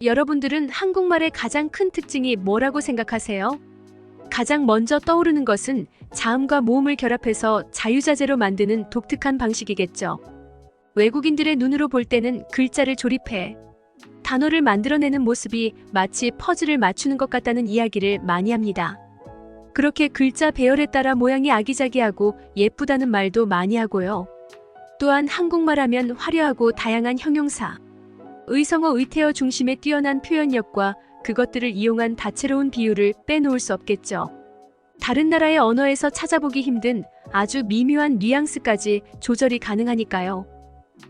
여러분들은 한국말의 가장 큰 특징이 뭐라고 생각하세요? 가장 먼저 떠오르는 것은 자음과 모음을 결합해서 자유자재로 만드는 독특한 방식이겠죠. 외국인들의 눈으로 볼 때는 글자를 조립해 단어를 만들어내는 모습이 마치 퍼즐을 맞추는 것 같다는 이야기를 많이 합니다. 그렇게 글자 배열에 따라 모양이 아기자기하고 예쁘다는 말도 많이 하고요. 또한 한국말 하면 화려하고 다양한 형용사, 의성어 의태어 중심의 뛰어난 표현력과 그것들을 이용한 다채로운 비유를 빼놓을 수 없겠죠. 다른 나라의 언어에서 찾아보기 힘든 아주 미묘한 뉘앙스까지 조절이 가능하니까요.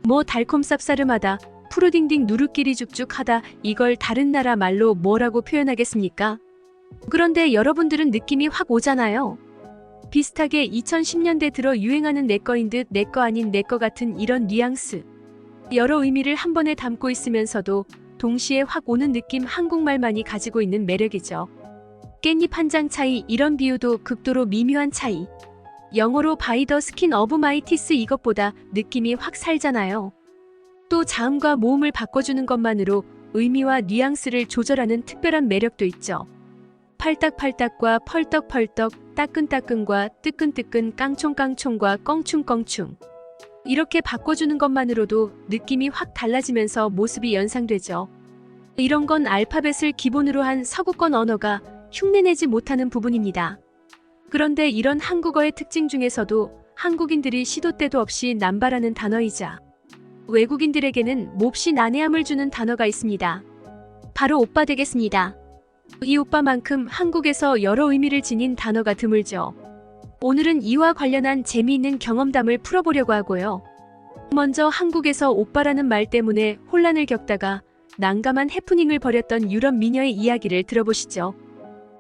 뭐 달콤 쌉싸름하다, 푸르딩딩 누르끼리 죽죽하다, 이걸 다른 나라 말로 뭐라고 표현하겠습니까? 그런데 여러분들은 느낌이 확 오잖아요. 비슷하게 2010년대 들어 유행하는 내꺼인 듯 내꺼 아닌 내꺼 같은 이런 뉘앙스. 여러 의미를 한 번에 담고 있으면서도 동시에 확 오는 느낌, 한국말만이 가지고 있는 매력이죠. 깻잎 한 장 차이, 이런 비유도 극도로 미묘한 차이. 영어로 by the skin of my teeth, 이것보다 느낌이 확 살잖아요. 또 자음과 모음을 바꿔주는 것만으로 의미와 뉘앙스를 조절하는 특별한 매력도 있죠. 팔딱팔딱과 펄떡펄떡, 따끈따끈과 뜨끈뜨끈, 깡총깡총과 껑충껑충. 이렇게 바꿔주는 것만으로도 느낌이 확 달라지면서 모습이 연상되죠. 이런 건 알파벳을 기본으로 한 서구권 언어가 흉내내지 못하는 부분입니다. 그런데 이런 한국어의 특징 중에서도 한국인들이 시도 때도 없이 남발하는 단어이자 외국인들에게는 몹시 난해함을 주는 단어가 있습니다. 바로 오빠 되겠습니다. 이 오빠만큼 한국에서 여러 의미를 지닌 단어가 드물죠. 오늘은 이와 관련한 재미있는 경험담을 풀어보려고 하고요. 먼저 한국에서 오빠라는 말 때문에 혼란을 겪다가 난감한 해프닝을 벌였던 유럽 미녀의 이야기를 들어보시죠.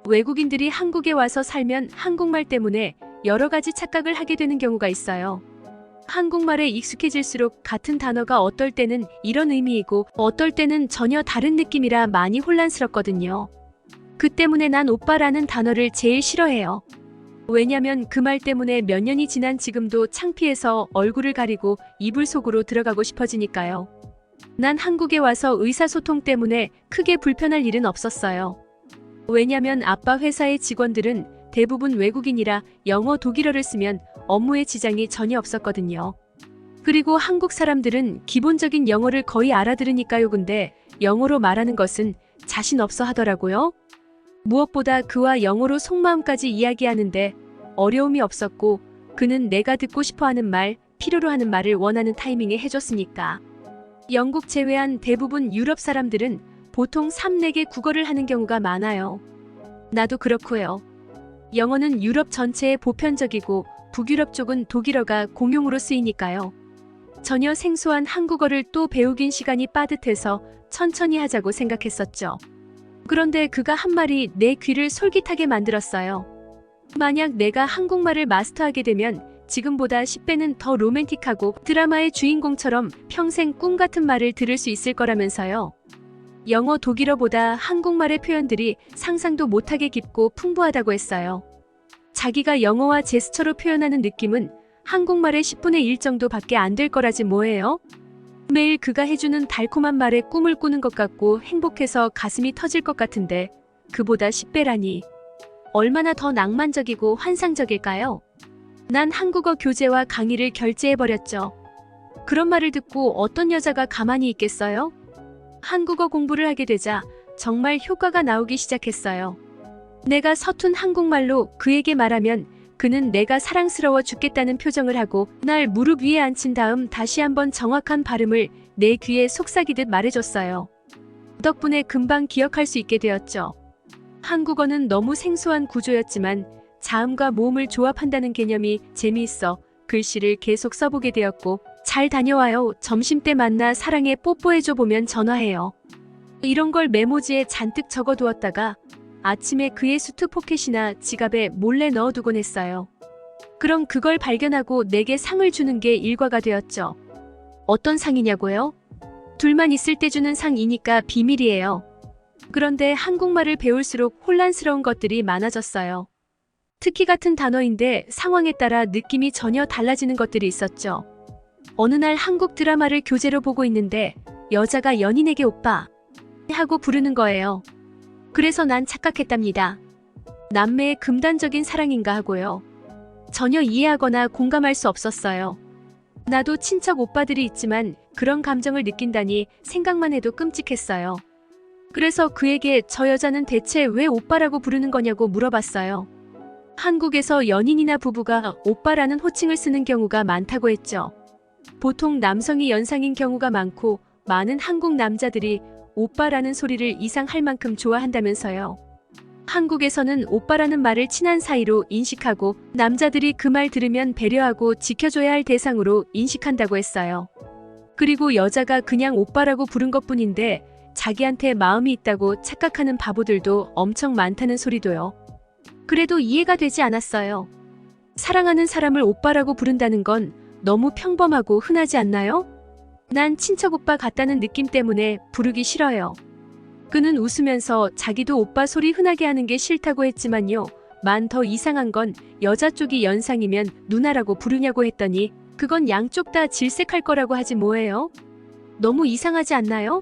외국인들이 한국에 와서 살면 한국말 때문에 여러 가지 착각을 하게 되는 경우가 있어요. 한국말에 익숙해질수록 같은 단어가 어떨 때는 이런 의미이고 어떨 때는 전혀 다른 느낌이라 많이 혼란스럽거든요. 그 때문에 난 오빠라는 단어를 제일 싫어해요. 왜냐면 그 말 때문에 몇 년이 지난 지금도 창피해서 얼굴을 가리고 이불 속으로 들어가고 싶어지니까요. 난 한국에 와서 의사소통 때문에 크게 불편할 일은 없었어요. 왜냐면 아빠 회사의 직원들은 대부분 외국인이라 영어, 독일어를 쓰면 업무에 지장이 전혀 없었거든요. 그리고 한국 사람들은 기본적인 영어를 거의 알아들으니까요. 근데 영어로 말하는 것은 자신 없어 하더라고요. 무엇보다 그와 영어로 속마음까지 이야기하는데 어려움이 없었고 그는 내가 듣고 싶어하는 말, 필요로 하는 말을 원하는 타이밍에 해줬으니까. 영국 제외한 대부분 유럽 사람들은 보통 3, 4개 국어를 하는 경우가 많아요. 나도 그렇고요. 영어는 유럽 전체에 보편적이고 북유럽 쪽은 독일어가 공용으로 쓰이니까요. 전혀 생소한 한국어를 또 배우긴 시간이 빠듯해서 천천히 하자고 생각했었죠. 그런데 그가 한 말이 내 귀를 솔깃하게 만들었어요. 만약 내가 한국말을 마스터하게 되면 지금보다 10배는 더 로맨틱하고 드라마의 주인공처럼 평생 꿈 같은 말을 들을 수 있을 거라면서요. 영어, 독일어보다 한국말의 표현들이 상상도 못하게 깊고 풍부하다고 했어요. 자기가 영어와 제스처로 표현하는 느낌은 한국말의 10분의 1 정도밖에 안 될 거라지 뭐예요? 매일 그가 해주는 달콤한 말에 꿈을 꾸는 것 같고 행복해서 가슴이 터질 것 같은데 그보다 10배라니. 얼마나 더 낭만적이고 환상적일까요? 난 한국어 교재와 강의를 결제해버렸죠. 그런 말을 듣고 어떤 여자가 가만히 있겠어요? 한국어 공부를 하게 되자 정말 효과가 나오기 시작했어요. 내가 서툰 한국말로 그에게 말하면 그는 내가 사랑스러워 죽겠다는 표정을 하고 날 무릎 위에 앉힌 다음 다시 한번 정확한 발음을 내 귀에 속삭이듯 말해줬어요. 덕분에 금방 기억할 수 있게 되었죠. 한국어는 너무 생소한 구조였지만 자음과 모음을 조합한다는 개념이 재미있어 글씨를 계속 써보게 되었고 잘 다녀와요. 점심때 만나 사랑해 뽀뽀해줘 보면 전화해요. 이런 걸 메모지에 잔뜩 적어두었다가 아침에 그의 수트 포켓이나 지갑에 몰래 넣어두곤 했어요. 그럼 그걸 발견하고 내게 상을 주는 게 일과가 되었죠. 어떤 상이냐고요? 둘만 있을 때 주는 상이니까 비밀이에요. 그런데 한국말을 배울수록 혼란스러운 것들이 많아졌어요. 특히 같은 단어인데 상황에 따라 느낌이 전혀 달라지는 것들이 있었죠. 어느 날 한국 드라마를 교재로 보고 있는데 여자가 연인에게 오빠, 하고 부르는 거예요. 그래서 난 착각했답니다. 남매의 금단적인 사랑인가 하고요. 전혀 이해하거나 공감할 수 없었어요. 나도 친척 오빠들이 있지만 그런 감정을 느낀다니 생각만 해도 끔찍했어요. 그래서 그에게 저 여자는 대체 왜 오빠라고 부르는 거냐고 물어봤어요. 한국에서 연인이나 부부가 오빠라는 호칭을 쓰는 경우가 많다고 했죠. 보통 남성이 연상인 경우가 많고 많은 한국 남자들이 오빠라는 소리를 이상할 만큼 좋아한다면서요. 한국에서는 오빠라는 말을 친한 사이로 인식하고 남자들이 그 말 들으면 배려하고 지켜줘야 할 대상으로 인식한다고 했어요. 그리고 여자가 그냥 오빠라고 부른 것뿐인데 자기한테 마음이 있다고 착각하는 바보들도 엄청 많다는 소리도요. 그래도 이해가 되지 않았어요. 사랑하는 사람을 오빠라고 부른다는 건 너무 평범하고 흔하지 않나요? 난 친척 오빠 같다는 느낌 때문에 부르기 싫어요. 그는 웃으면서 자기도 오빠 소리 흔하게 하는 게 싫다고 했지만요. 만 더 이상한 건 여자 쪽이 연상이면 누나라고 부르냐고 했더니 그건 양쪽 다 질색할 거라고 하지 뭐예요? 너무 이상하지 않나요?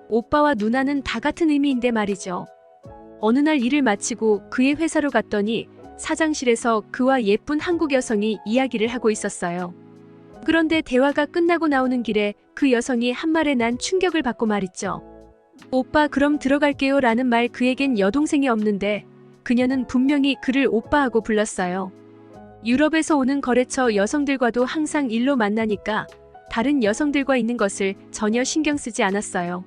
오빠와 누나는 다 같은 의미인데 말이죠. 어느 날 일을 마치고 그의 회사로 갔더니 사장실에서 그와 예쁜 한국 여성이 이야기를 하고 있었어요. 그런데 대화가 끝나고 나오는 길에 그 여성이 한 말에 난 충격을 받고 말했죠. 오빠 그럼 들어갈게요 라는 말. 그에겐 여동생이 없는데 그녀는 분명히 그를 오빠하고 불렀어요. 유럽에서 오는 거래처 여성들과도 항상 일로 만나니까 다른 여성들과 있는 것을 전혀 신경 쓰지 않았어요.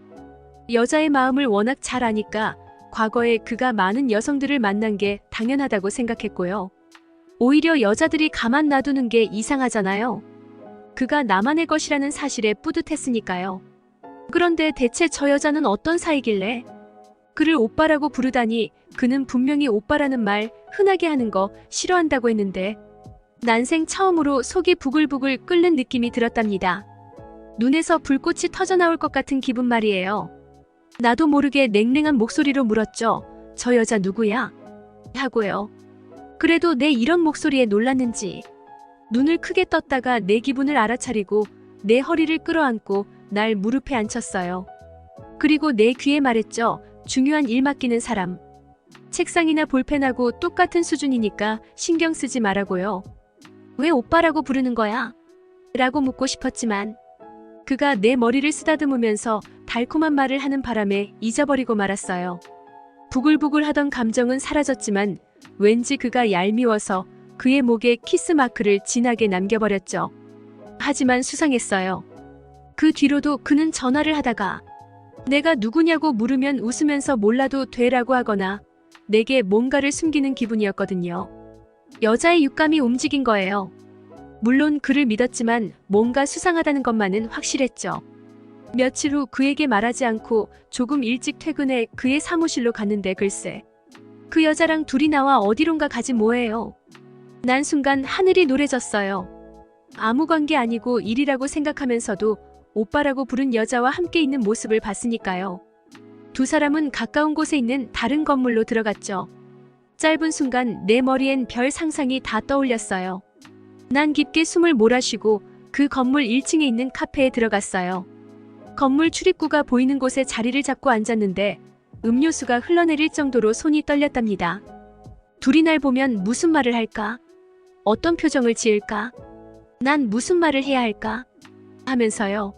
여자의 마음을 워낙 잘 아니까 과거에 그가 많은 여성들을 만난 게 당연하다고 생각했고요. 오히려 여자들이 가만 놔두는 게 이상하잖아요. 그가 나만의 것이라는 사실에 뿌듯했으니까요. 그런데 대체 저 여자는 어떤 사이길래 그를 오빠라고 부르다니. 그는 분명히 오빠라는 말 흔하게 하는 거 싫어한다고 했는데 난생 처음으로 속이 부글부글 끓는 느낌이 들었답니다. 눈에서 불꽃이 터져나올 것 같은 기분 말이에요. 나도 모르게 냉랭한 목소리로 물었죠. 저 여자 누구야? 하고요. 그래도 내 이런 목소리에 놀랐는지 눈을 크게 떴다가 내 기분을 알아차리고 내 허리를 끌어안고 날 무릎에 앉혔어요. 그리고 내 귀에 말했죠. 중요한 일 맡기는 사람. 책상이나 볼펜하고 똑같은 수준이니까 신경 쓰지 말라고요. 왜 오빠라고 부르는 거야? 라고 묻고 싶었지만 그가 내 머리를 쓰다듬으면서 달콤한 말을 하는 바람에 잊어버리고 말았어요. 부글부글 하던 감정은 사라졌지만 왠지 그가 얄미워서 그의 목에 키스 마크를 진하게 남겨버렸죠. 하지만 수상했어요. 그 뒤로도 그는 전화를 하다가 내가 누구냐고 물으면 웃으면서 몰라도 돼라고 하거나 내게 뭔가를 숨기는 기분이었거든요. 여자의 육감이 움직인 거예요. 물론 그를 믿었지만 뭔가 수상하다는 것만은 확실했죠. 며칠 후 그에게 말하지 않고 조금 일찍 퇴근해 그의 사무실로 갔는데 글쎄 그 여자랑 둘이 나와 어디론가 가지 뭐예요. 난 순간 하늘이 노래졌어요. 아무 관계 아니고 일이라고 생각하면서도 오빠라고 부른 여자와 함께 있는 모습을 봤으니까요. 두 사람은 가까운 곳에 있는 다른 건물로 들어갔죠. 짧은 순간 내 머리엔 별 상상이 다 떠올렸어요. 난 깊게 숨을 몰아쉬고 그 건물 1층에 있는 카페에 들어갔어요. 건물 출입구가 보이는 곳에 자리를 잡고 앉았는데 음료수가 흘러내릴 정도로 손이 떨렸답니다. 둘이 날 보면 무슨 말을 할까? 어떤 표정을 지을까? 난 무슨 말을 해야 할까? 하면서요.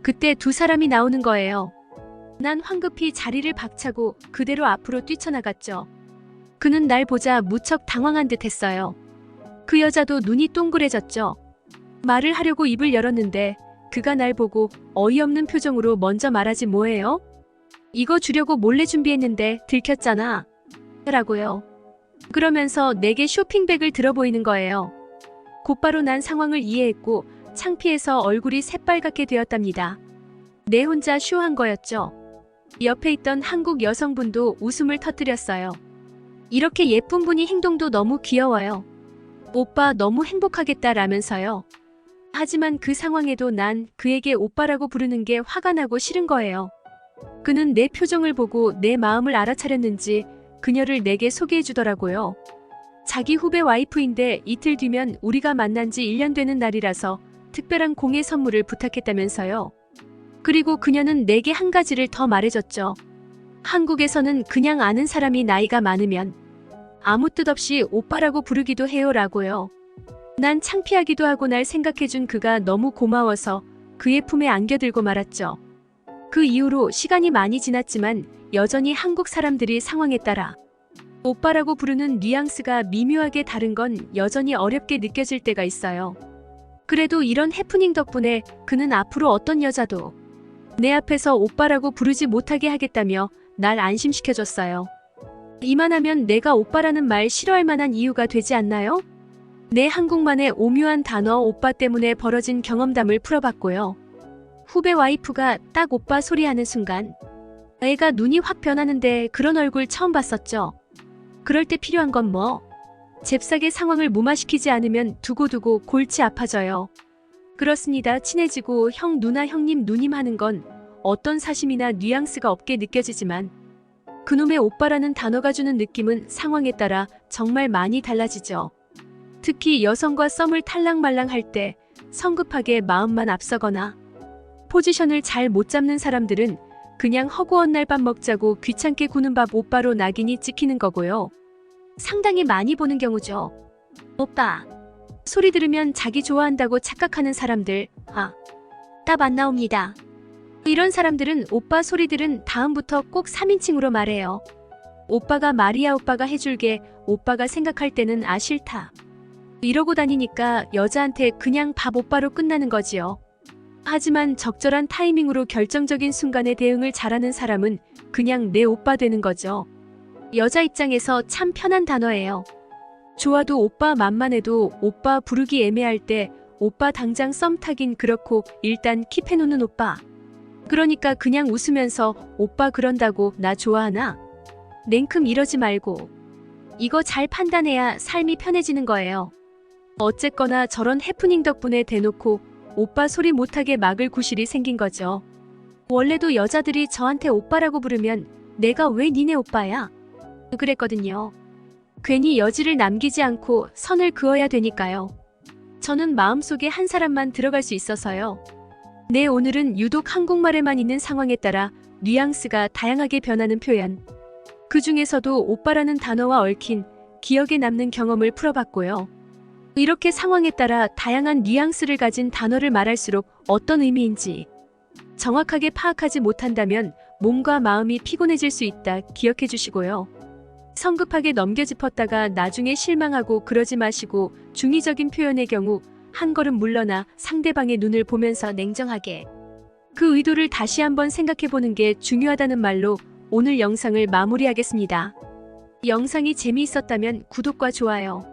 그때 두 사람이 나오는 거예요. 난 황급히 자리를 박차고 그대로 앞으로 뛰쳐나갔죠. 그는 날 보자 무척 당황한 듯 했어요. 그 여자도 눈이 동그래졌죠. 말을 하려고 입을 열었는데 그가 날 보고 어이없는 표정으로 먼저 말하지 뭐예요? 이거 주려고 몰래 준비했는데 들켰잖아. 라고요. 그러면서 내게 쇼핑백을 들어 보이는 거예요. 곧바로 난 상황을 이해했고 창피해서 얼굴이 새빨갛게 되었답니다. 내 혼자 쇼한 거였죠. 옆에 있던 한국 여성분도 웃음을 터뜨렸어요. 이렇게 예쁜 분이 행동도 너무 귀여워요. 오빠 너무 행복하겠다라면서요. 하지만 그 상황에도 난 그에게 오빠라고 부르는 게 화가 나고 싫은 거예요. 그는 내 표정을 보고 내 마음을 알아차렸는지 그녀를 내게 소개해 주더라고요. 자기 후배 와이프인데 이틀 뒤면 우리가 만난 지 1년 되는 날이라서 특별한 공예 선물을 부탁했다면서요. 그리고 그녀는 내게 한 가지를 더 말해줬죠. 한국에서는 그냥 아는 사람이 나이가 많으면 아무 뜻 없이 오빠라고 부르기도 해요라고요. 난 창피하기도 하고 날 생각해준 그가 너무 고마워서 그의 품에 안겨들고 말았죠. 그 이후로 시간이 많이 지났지만 여전히 한국 사람들이 상황에 따라 오빠라고 부르는 뉘앙스가 미묘하게 다른 건 여전히 어렵게 느껴질 때가 있어요. 그래도 이런 해프닝 덕분에 그는 앞으로 어떤 여자도 내 앞에서 오빠라고 부르지 못하게 하겠다며 날 안심시켜줬어요. 이만하면 내가 오빠라는 말 싫어할 만한 이유가 되지 않나요? 내 한국만의 오묘한 단어 오빠 때문에 벌어진 경험담을 풀어봤고요. 후배 와이프가 딱 오빠 소리 하는 순간 애가 눈이 확 변하는데 그런 얼굴 처음 봤었죠. 그럴 때 필요한 건 뭐? 잽싸게 상황을 무마시키지 않으면 두고두고 골치 아파져요. 그렇습니다. 친해지고 형 누나 형님 누님 하는 건 어떤 사심이나 뉘앙스가 없게 느껴지지만 그놈의 오빠라는 단어가 주는 느낌은 상황에 따라 정말 많이 달라지죠. 특히 여성과 썸을 탈랑말랑 할 때 성급하게 마음만 앞서거나 포지션을 잘 못 잡는 사람들은 그냥 허구한 날 밥 먹자고 귀찮게 구는 밥 오빠로 낙인이 찍히는 거고요. 상당히 많이 보는 경우죠. 오빠 소리 들으면 자기 좋아한다고 착각하는 사람들 답 안 나옵니다. 이런 사람들은 오빠 소리 들은 다음부터 꼭 3인칭으로 말해요. 오빠가 말이야 오빠가 해줄게 오빠가 생각할 때는 싫다. 이러고 다니니까 여자한테 그냥 밥 오빠로 끝나는 거지요. 하지만 적절한 타이밍으로 결정적인 순간에 대응을 잘하는 사람은 그냥 내 오빠 되는 거죠. 여자 입장에서 참 편한 단어예요. 좋아도 오빠 만만해도 오빠 부르기 애매할 때 오빠 당장 썸 타긴 그렇고 일단 킵해놓는 오빠. 그러니까 그냥 웃으면서 오빠 그런다고 나 좋아하나? 냉큼 이러지 말고. 이거 잘 판단해야 삶이 편해지는 거예요. 어쨌거나 저런 해프닝 덕분에 대놓고 오빠 소리 못하게 막을 구실이 생긴 거죠. 원래도 여자들이 저한테 오빠라고 부르면 내가 왜 니네 오빠야? 그랬거든요. 괜히 여지를 남기지 않고 선을 그어야 되니까요. 저는 마음속에 한 사람만 들어갈 수 있어서요. 네, 오늘은 유독 한국말에만 있는 상황에 따라 뉘앙스가 다양하게 변하는 표현. 그 중에서도 오빠라는 단어와 얽힌 기억에 남는 경험을 풀어봤고요. 이렇게 상황에 따라 다양한 뉘앙스를 가진 단어를 말할수록 어떤 의미인지 정확하게 파악하지 못한다면 몸과 마음이 피곤해질 수 있다 기억해 주시고요. 성급하게 넘겨짚었다가 나중에 실망하고 그러지 마시고 중의적인 표현의 경우 한 걸음 물러나 상대방의 눈을 보면서 냉정하게 그 의도를 다시 한번 생각해 보는 게 중요하다는 말로 오늘 영상을 마무리하겠습니다. 영상이 재미있었다면 구독과 좋아요,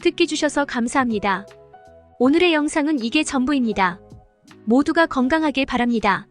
듣기 주셔서 감사합니다. 오늘의 영상은 이게 전부입니다. 모두가 건강하길 바랍니다.